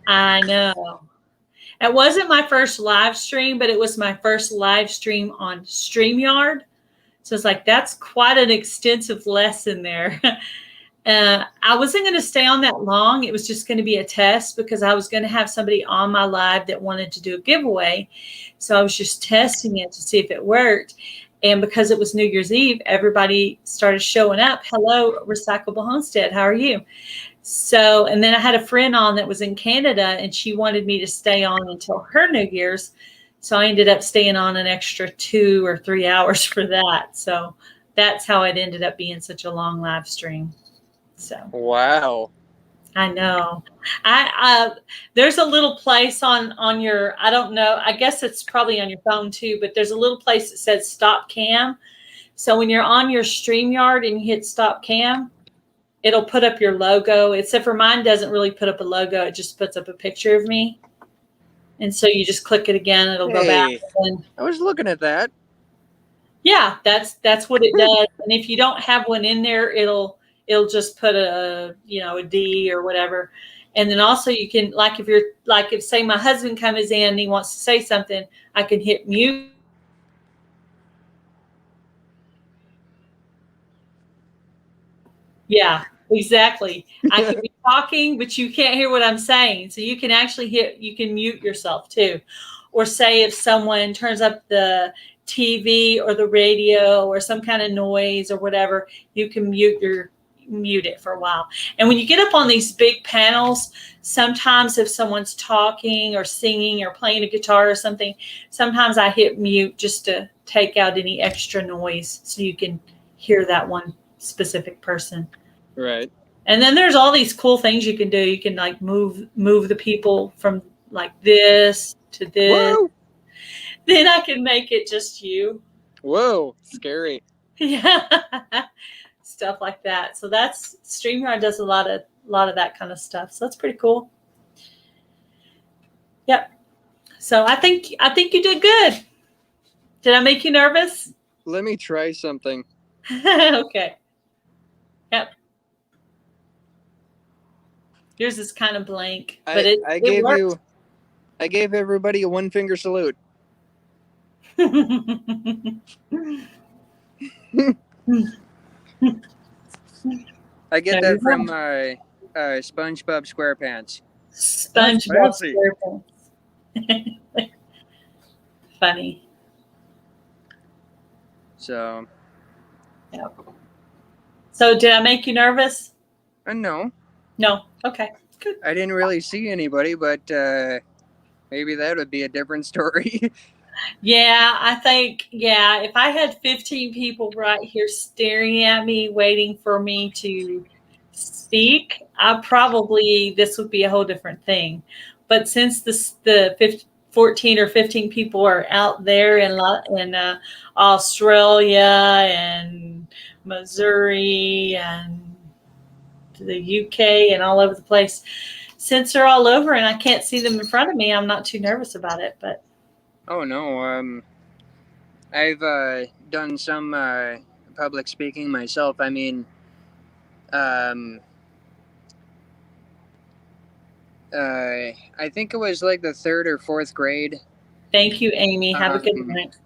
I know. It wasn't my first live stream, but it was my first live stream on Streamyard. So it's like, that's quite an extensive lesson there. I wasn't going to stay on that long. It was just going to be a test because I was going to have somebody on my live that wanted to do a giveaway. So I was just testing it to see if it worked. And because it was New Year's Eve, everybody started showing up. Hello, Recyclable Homestead. How are you? So, and then I had a friend on that was in Canada, and she wanted me to stay on until her New Year's. So I ended up staying on an extra 2 or 3 hours for that. So that's how it ended up being such a long live stream. So wow, I know. There's a little place on your, I don't know, I guess it's probably on your phone too, but there's a little place that says stop cam. So when you're on your StreamYard and you hit stop cam, it'll put up your logo. Except for mine doesn't really put up a logo. It just puts up a picture of me. And so you just click it again, it'll go back. And, I was looking at that. Yeah, that's what it does. And if you don't have one in there, it'll just put a D or whatever. And then also you can, if say my husband comes in and he wants to say something, I can hit mute. Yeah, exactly. I could be talking, but you can't hear what I'm saying. So you can actually you can mute yourself too. Or say if someone turns up the TV or the radio or some kind of noise or whatever, you can mute it for a while. And when you get up on these big panels, sometimes if someone's talking or singing or playing a guitar or something, sometimes I hit mute just to take out any extra noise so you can hear that one specific person. Right. And then there's all these cool things you can do. You can like move the people from like this to this. Whoa. Then I can make it just you. Whoa, scary. Yeah. Stuff like that. So that's StreamYard does a lot of that kind of stuff. So that's pretty cool. Yep. So I think you did good. Did I make you nervous? Let me try something. Okay. Yep. Yours is kind of blank, but I gave everybody a 1-finger salute. I get that from SpongeBob SquarePants. SpongeBob SquarePants. Funny. So. Yeah. So did I make you nervous? No. No. Okay. Good. I didn't really see anybody, but maybe that would be a different story. Yeah, I think, yeah, if I had 15 people right here staring at me, waiting for me to speak, this would be a whole different thing. But since the 14 or 15 people are out there in Australia and Missouri and the UK and all over the place, since they're all over and I can't see them in front of me, I'm not too nervous about it. But Oh no, I've done some public speaking myself. I mean, I think it was like the 3rd or 4th grade. thank you, Amy. Have a good night.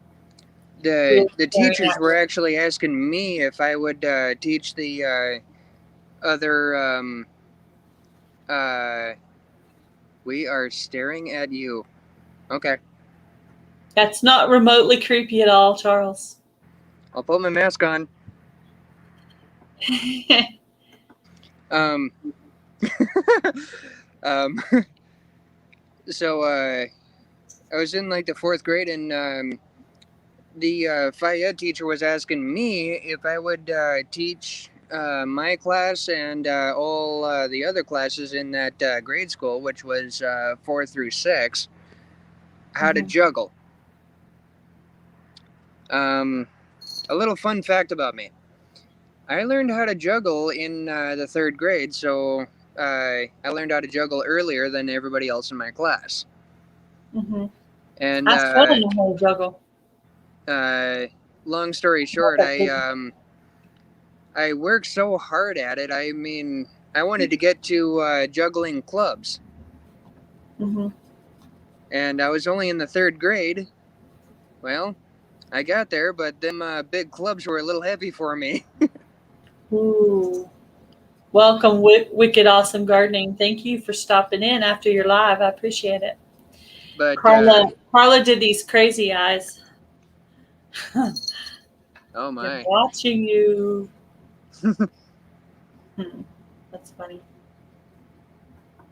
The teachers were actually asking me if I would teach the other. We are staring at you. Okay. That's not remotely creepy at all, Charles. I'll put my mask on. So I was in like the 4th grade, and the Phy Ed teacher was asking me if I would teach my class and all the other classes in that grade school, which was 4 through 6, how to juggle. A little fun fact about me. I learned how to juggle in the 3rd grade, so I learned how to juggle earlier than everybody else in my class. Mm-hmm. And I still don't know how to juggle. Long story short, I worked so hard at it. I mean, I wanted to get to juggling clubs. Mm-hmm. And I was only in the 3rd grade. Well, I got there, but them big clubs were a little heavy for me. Ooh. Welcome, Wicked Awesome Gardening. Thank you for stopping in after your live. I appreciate it. But Carla did these crazy eyes. Oh my! They're watching you. That's funny.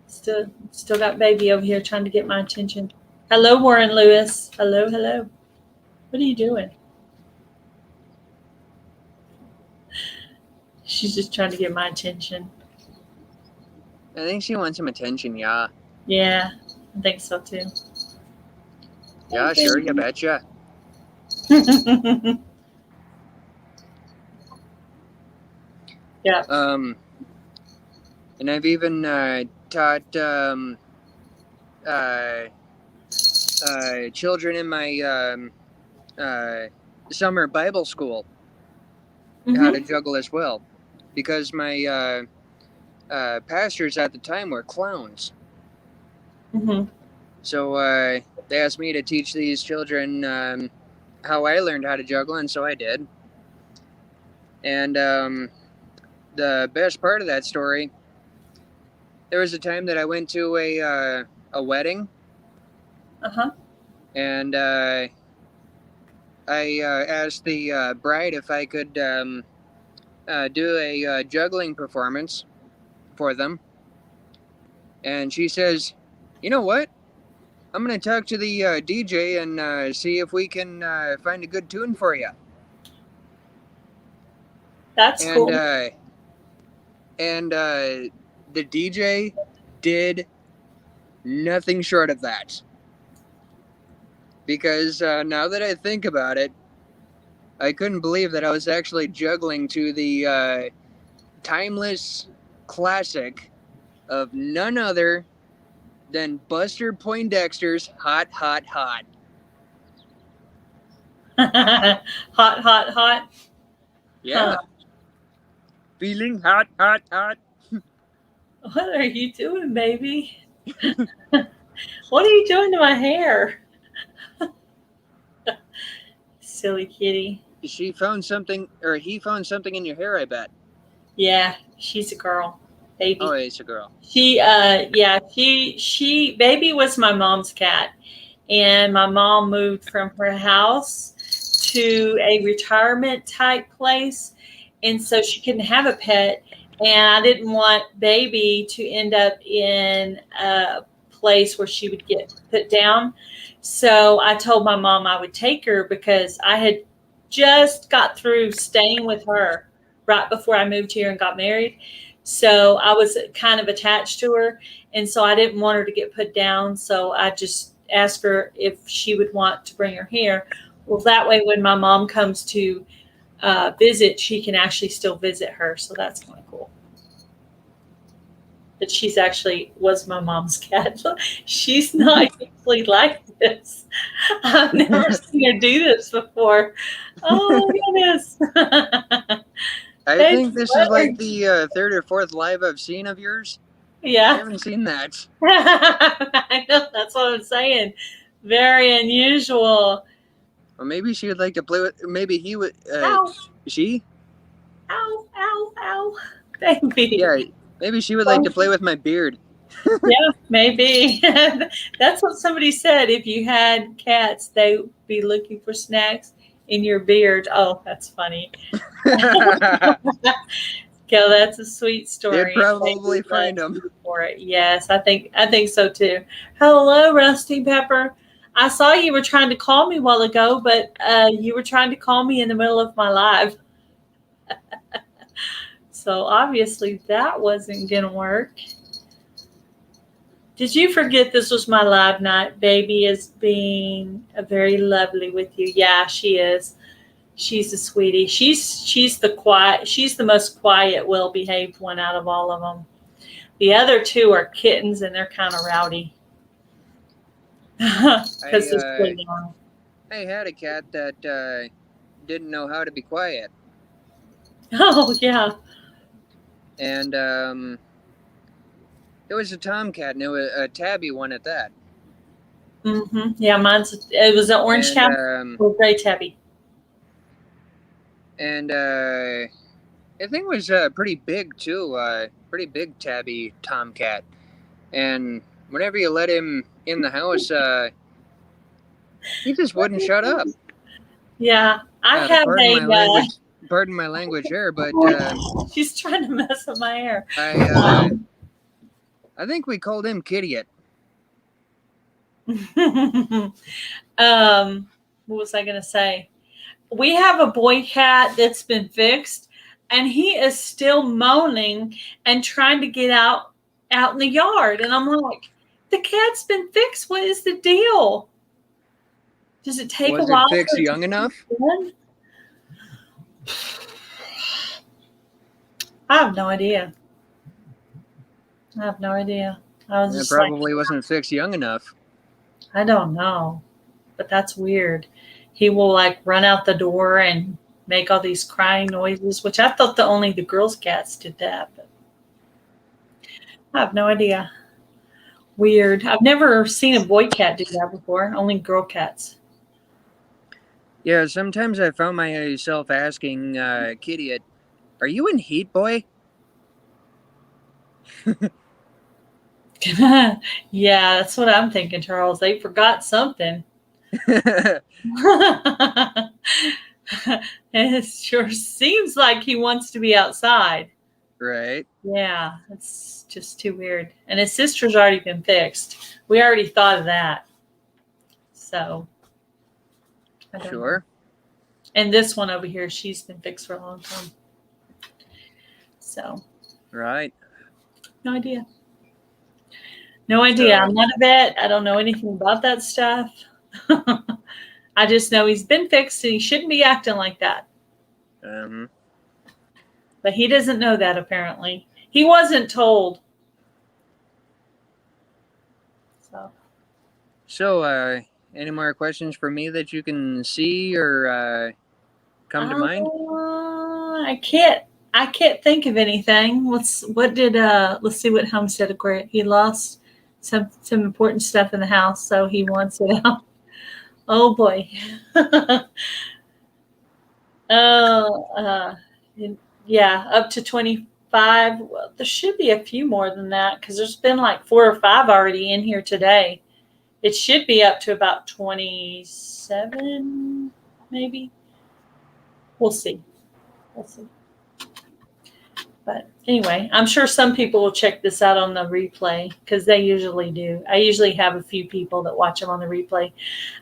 Still got baby over here trying to get my attention. Hello, Warren Lewis. Hello. What are you doing? She's just trying to get my attention. I think she wants some attention, yeah. Yeah, I think so too. Yeah, sure, you betcha. Yeah. And I've even taught children in my summer Bible school how to juggle as well, because my pastors at the time were clowns. Mm-hmm. So they asked me to teach these children how I learned how to juggle, and so I did. And the best part of that story, there was a time that I went to a wedding. And I asked the bride if I could do a juggling performance for them. And she says, "You know what? I'm going to talk to the DJ and see if we can find a good tune for you." That's cool. And the DJ did nothing short of that. Because now that I think about it, I couldn't believe that I was actually juggling to the timeless classic of none other than Buster Poindexter's Hot, Hot, Hot. Hot, hot, hot. Yeah. Huh. Feeling hot, hot, hot. What are you doing, baby? What are you doing to my hair? Silly kitty. She found something, or he found something in your hair, I bet. Yeah, she's a girl. Baby. Oh, it's a girl. She Baby was my mom's cat. And my mom moved from her house to a retirement type place. And so she couldn't have a pet. And I didn't want Baby to end up in a place where she would get put down. So I told my mom I would take her because I had just got through staying with her right before I moved here and got married. So I was kind of attached to her. And so I didn't want her to get put down. So I just asked her if she would want to bring her here. Well, that way, when my mom comes to visit, she can actually still visit her. So that's kind of cool. But she's actually was my mom's cat. She's not usually like this. I've never seen her do this before. Oh, goodness. I think this is like the third or fourth live I've seen of yours. I Yeah. haven't seen that. I know, that's what I'm saying. Very unusual. Or maybe she would like to play with. Maybe he would. Ow. She? Ow, ow, ow. Baby. Yeah. Maybe she would like to play with my beard. Yeah, maybe. That's what somebody said. If you had cats, they would be looking for snacks in your beard. Oh, that's funny. Gail, that's a sweet story. They'd probably find them for it. Yes, I think so too. Hello, Rusty Pepper. I saw you were trying to call me a while ago, but you were trying to call me in the middle of my live. So obviously that wasn't going to work. Did you forget this was my live night? Baby is being very lovely with you. Yeah, she is. She's a sweetie. She's the most quiet, well-behaved one out of all of them. The other two are kittens, and they're kind of rowdy. Because they're so young. I had a cat that didn't know how to be quiet. Oh, yeah. And it was a tomcat, and it was a tabby one at that. Mm-hmm. Yeah, it was an orange tabby or gray tabby. And I think it was pretty big too. Pretty big tabby tomcat. And whenever you let him in the house, he just wouldn't shut up. Yeah, I have pardon my language here, but she's trying to mess up my hair. I think we called him Kitty It. What was I going to say? We have a boy cat that's been fixed, and he is still moaning and trying to get out in the yard. And I'm like, the cat's been fixed. What is the deal? Does it take a while? Was it fixed young enough? I have no idea. I was It just probably wasn't fixed young enough. I don't know, but that's weird. He will like run out the door and make all these crying noises, which I thought only the girls' cats did that, but I have no idea. Weird. I've never seen a boy cat do that before, only girl cats. Yeah, sometimes I found myself asking Kitty It, "Are you in heat, boy?" Yeah, that's what I'm thinking, Charles. They forgot something. It sure seems like he wants to be outside. Right. Yeah, it's just too weird. And his sister's already been fixed. We already thought of that. So. Sure. Know. And this one over here, she's been fixed for a long time. So. Right. No idea. I'm not a vet. I don't know anything about that stuff. I just know he's been fixed and he shouldn't be acting like that. But he doesn't know that, apparently. He wasn't told. So, any more questions for me that you can see or come to mind? I can't think of anything. Let's see what Hum said. He lost some important stuff in the house, so he wants it out. Oh boy. Yeah, up to 25. Well, there should be a few more than that because there's been like 4 or 5 already in here today. It should be up to about 27, maybe. We'll see. But anyway, I'm sure some people will check this out on the replay because they usually do. I usually have a few people that watch them on the replay.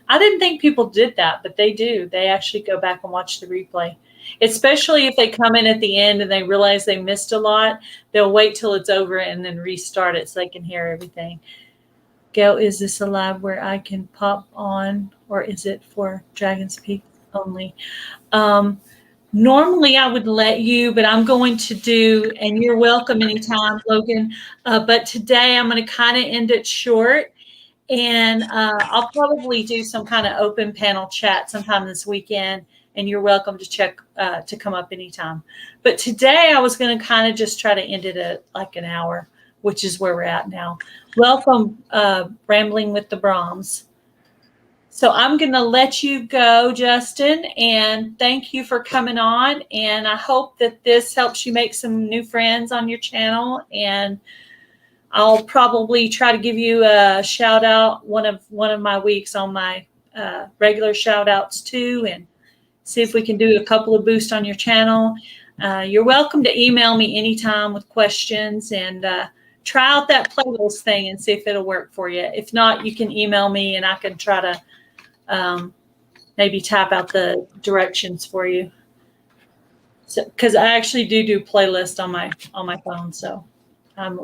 I didn't think people did that, but they do. They actually go back and watch the replay, especially if they come in at the end and they realize they missed a lot. They'll wait till it's over and then restart it so they can hear everything. Gail, is this a live where I can pop on, or is it for Dragon's Peak only? Normally I would let you, but I'm going to do, and you're welcome anytime, Logan. But today I'm going to kind of end it short, and I'll probably do some kind of open panel chat sometime this weekend. And you're welcome to check to come up anytime. But today I was going to kind of just try to end it at like an hour, which is where we're at now. Welcome, Rambling with the Brahms. So I'm going to let you go, Justin, and thank you for coming on. And I hope that this helps you make some new friends on your channel. And I'll probably try to give you a shout out one of my weeks on my regular shout outs too, and see if we can do a couple of boosts on your channel. You're welcome to email me anytime with questions, and try out that playlist thing and see if it'll work for you. If not, you can email me and I can try to maybe type out the directions for you. So, because I actually do playlist on my phone, so I'm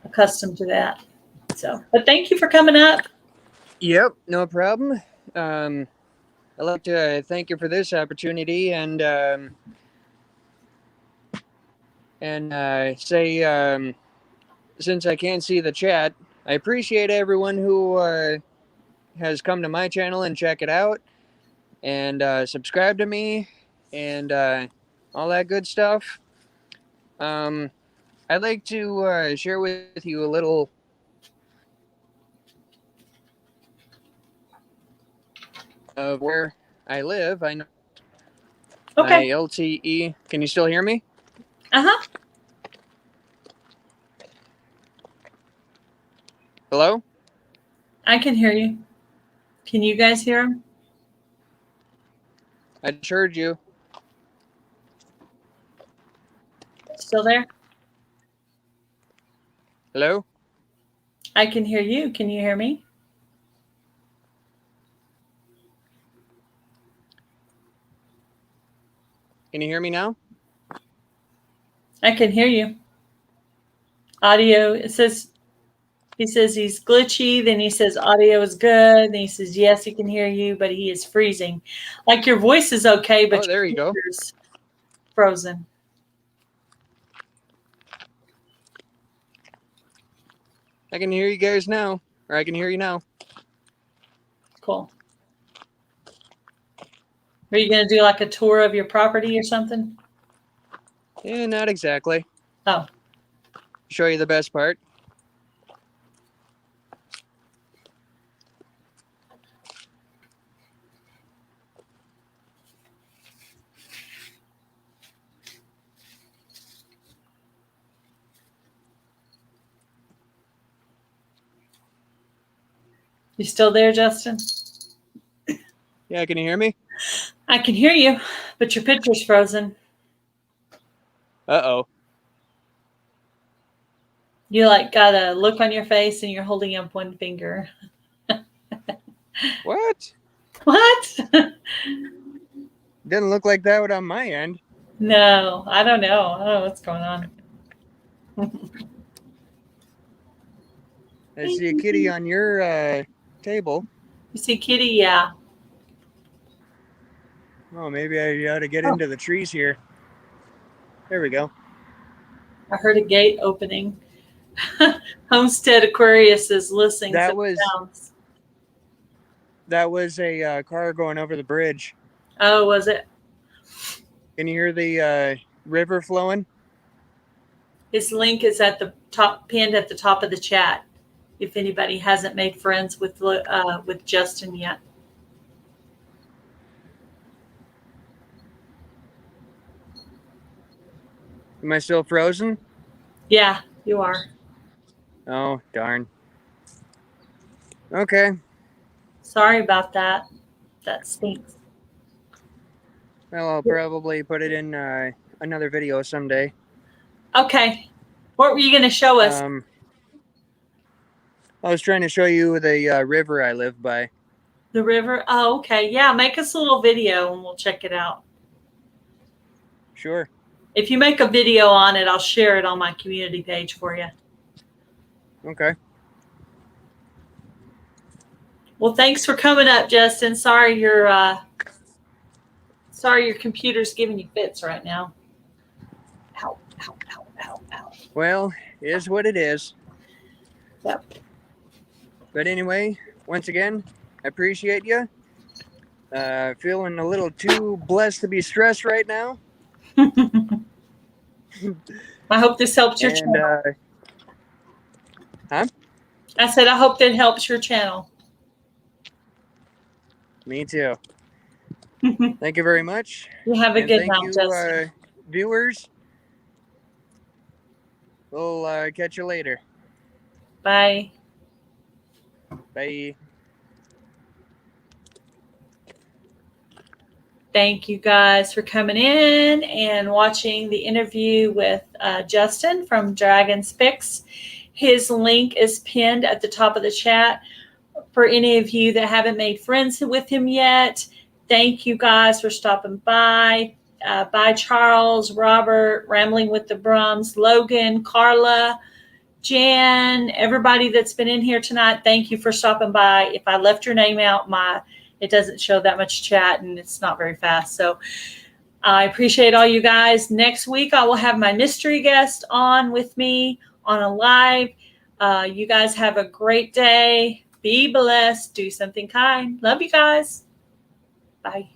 accustomed to that. So, but thank you for coming up. Yep, no problem. I'd like to thank you for this opportunity and say, since I can't see the chat, I appreciate everyone who has come to my channel and check it out and subscribe to me and all that good stuff. I'd like to share with you a little of where I live. I know Okay. my LTE. Can you still hear me? Uh-huh. Hello? I can hear you. Can you guys hear him? I just heard you. Still there? Hello? I can hear you. Can you hear me? Can you hear me now? I can hear you. Audio, it says, he says he's glitchy, then he says audio is good, then he says yes, he can hear you, but he is freezing. Like your voice is okay, but there you go. computer's frozen. I can hear you guys now, or I can hear you now. Cool. Are you going to do like a tour of your property or something? Yeah, not exactly. Oh. Show you the best part. You still there, Justin? Yeah, can you hear me? I can hear you, but your picture's frozen. Uh-oh. You like got a look on your face and you're holding up one finger. What? What? Didn't look like that on my end. No, I don't know. I don't know what's going on. I see a kitty on your table. You see Kitty? Yeah. Oh, maybe I ought to get into the trees here. There we go. I heard a gate opening. Homestead Aquarius is listening. That to was sounds. That was a car going over the bridge. Oh, was it? Can you hear the river flowing? His link is at the top, pinned at the top of the chat. If anybody hasn't made friends with Justin yet. Am I still frozen? Yeah, you are. Oh, darn. Okay. Sorry about that. That stinks. Well, I'll probably put it in another video someday. Okay. What were you going to show us? I was trying to show you the river I live by. The river? Oh, okay. Yeah, make us a little video and we'll check it out. Sure. If you make a video on it, I'll share it on my community page for you. Okay. Well, thanks for coming up, Justin. Sorry your computer's giving you fits right now. Ow, ow, ow, ow, ow. Well, it is what it is. Yep. But anyway, once again, I appreciate you. Feeling a little too blessed to be stressed right now. I hope this helps your channel. Huh? I said I hope that helps your channel. Me too. Thank you very much. You have a good thank night, you, Justin. Viewers. We'll catch you later. Bye. Bye. Thank you guys for coming in and watching the interview with Justin from Dragon's Picks. His link is pinned at the top of the chat. For any of you that haven't made friends with him yet, thank you guys for stopping by. Bye, Charles, Robert, Rambling with the Brums, Logan, Carla, Jan, everybody that's been in here tonight. Thank you for stopping by. If I left your name out, it doesn't show that much chat and it's not very fast. So I appreciate all you guys. Next week, I will have my mystery guest on with me on a live. You guys have a great day. Be blessed. Do something kind. Love you guys. Bye.